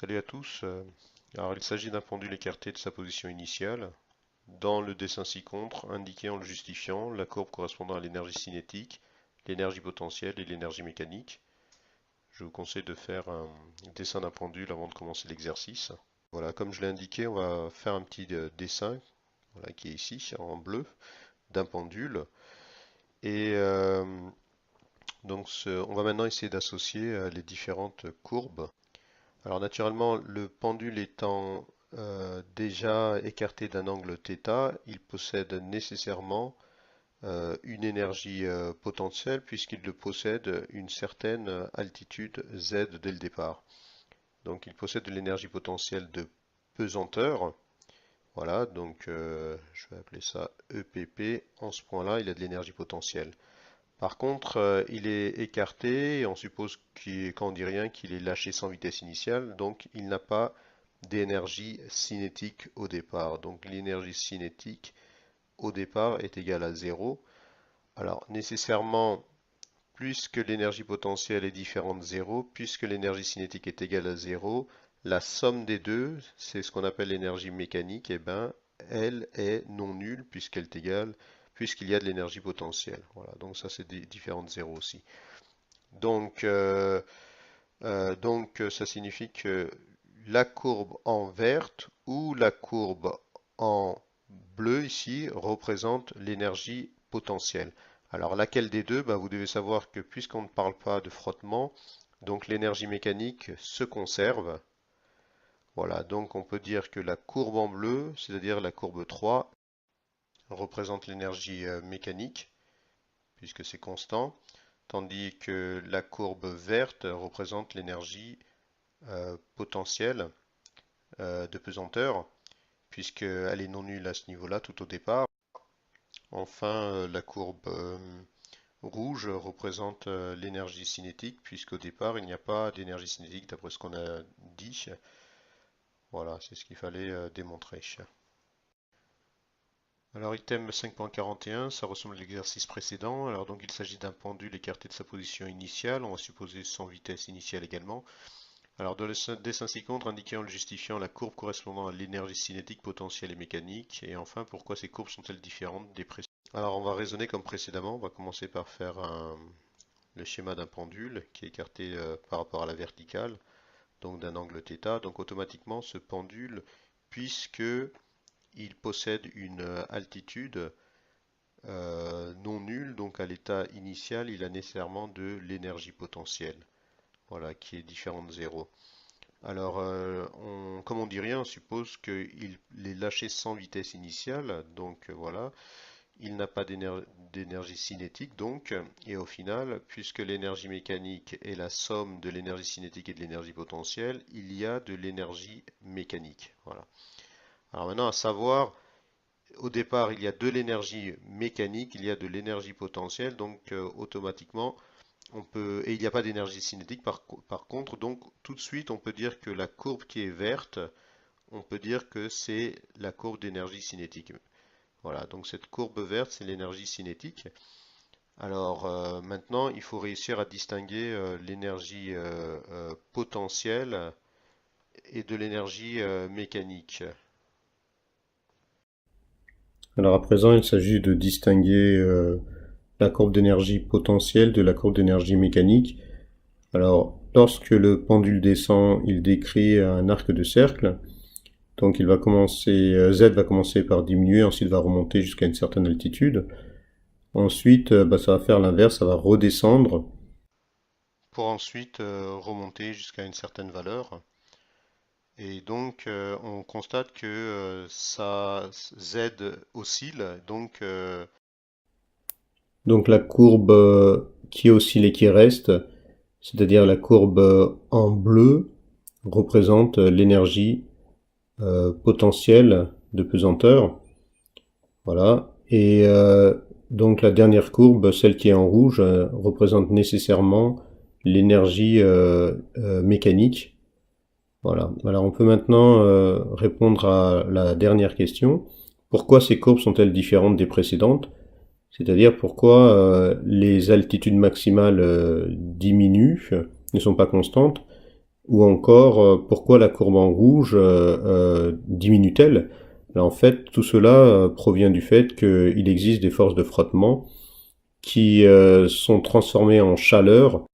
Salut à tous. Alors, il s'agit d'un pendule écarté de sa position initiale. Dans le dessin ci-contre, indiqué en le justifiant, la courbe correspondant à l'énergie cinétique, l'énergie potentielle et l'énergie mécanique. Je vous conseille de faire un dessin d'un pendule avant de commencer l'exercice. Voilà, comme je l'ai indiqué, on va faire un petit dessin, voilà, qui est ici en bleu, d'un pendule. Et on va maintenant essayer d'associer les différentes courbes. Alors naturellement, le pendule étant déjà écarté d'un angle θ, il possède nécessairement une énergie potentielle puisqu'il possède une certaine altitude z dès le départ. Donc il possède de l'énergie potentielle de pesanteur. Voilà, donc je vais appeler ça EPP. En ce point-là, il a de l'énergie potentielle. Par contre, il est écarté et on suppose quand on dit rien qu'il est lâché sans vitesse initiale, donc il n'a pas d'énergie cinétique au départ. Donc l'énergie cinétique au départ est égale à 0. Alors nécessairement, puisque l'énergie potentielle est différente de 0, puisque l'énergie cinétique est égale à 0, la somme des deux, c'est ce qu'on appelle l'énergie mécanique, et ben elle est non nulle puisqu'elle est égale puisqu'il y a de l'énergie potentielle. Voilà, donc ça c'est différent de 0 aussi. Donc, ça signifie que la courbe en verte ou la courbe en bleu ici représente l'énergie potentielle. Alors laquelle des deux? Ben, vous devez savoir que puisqu'on ne parle pas de frottement, donc l'énergie mécanique se conserve. Voilà, donc on peut dire que la courbe en bleu, c'est-à-dire la courbe 3, représente l'énergie mécanique, puisque c'est constant, tandis que la courbe verte représente l'énergie potentielle de pesanteur, puisqu'elle est non nulle à ce niveau-là tout au départ. Enfin, la courbe rouge représente l'énergie cinétique, puisqu'au départ, il n'y a pas d'énergie cinétique d'après ce qu'on a dit. Voilà, c'est ce qu'il fallait démontrer. Alors, item 5.41, ça ressemble à l'exercice précédent. Alors, donc, il s'agit d'un pendule écarté de sa position initiale. On va supposer sans vitesse initiale également. Alors, dans le dessin ci-contre, indiqué en le justifiant la courbe correspondant à l'énergie cinétique, potentielle et mécanique. Et enfin, pourquoi ces courbes sont-elles différentes des précédentes? Alors, on va raisonner comme précédemment. On va commencer par faire le schéma d'un pendule qui est écarté par rapport à la verticale, donc d'un angle θ. Donc, automatiquement, ce pendule, puisque il possède une altitude non nulle, donc à l'état initial, il a nécessairement de l'énergie potentielle, voilà, qui est différente de 0. Alors, comme on dit rien, on suppose qu'il est lâché sans vitesse initiale, donc voilà, il n'a pas d'énergie cinétique, donc, et au final, puisque l'énergie mécanique est la somme de l'énergie cinétique et de l'énergie potentielle, il y a de l'énergie mécanique. Voilà. Alors maintenant, à savoir, au départ, il y a de l'énergie mécanique, il y a de l'énergie potentielle, donc automatiquement, et il n'y a pas d'énergie cinétique par contre, donc tout de suite, on peut dire que la courbe qui est verte, on peut dire que c'est la courbe d'énergie cinétique. Voilà, donc cette courbe verte, c'est l'énergie cinétique. Alors maintenant, il faut réussir à distinguer l'énergie potentielle et de l'énergie mécanique. Alors à présent, il s'agit de distinguer la courbe d'énergie potentielle de la courbe d'énergie mécanique. Alors, lorsque le pendule descend, il décrit un arc de cercle. Donc il va commencer, Z va commencer par diminuer, ensuite va remonter jusqu'à une certaine altitude. Ensuite, ça va faire l'inverse, ça va redescendre. Pour ensuite remonter jusqu'à une certaine valeur. Et donc, on constate que ça Z oscille. Donc, Donc la courbe qui oscille et qui reste, c'est-à-dire la courbe en bleu, représente l'énergie potentielle de pesanteur. Voilà. Et donc la dernière courbe, celle qui est en rouge, représente nécessairement l'énergie mécanique. Voilà. Alors on peut maintenant répondre à la dernière question. Pourquoi ces courbes sont-elles différentes des précédentes? C'est-à-dire pourquoi les altitudes maximales diminuent, ne sont pas constantes, Ou encore, pourquoi la courbe en rouge diminue-t-elle? En fait, tout cela provient du fait qu'il existe des forces de frottement qui sont transformées en chaleur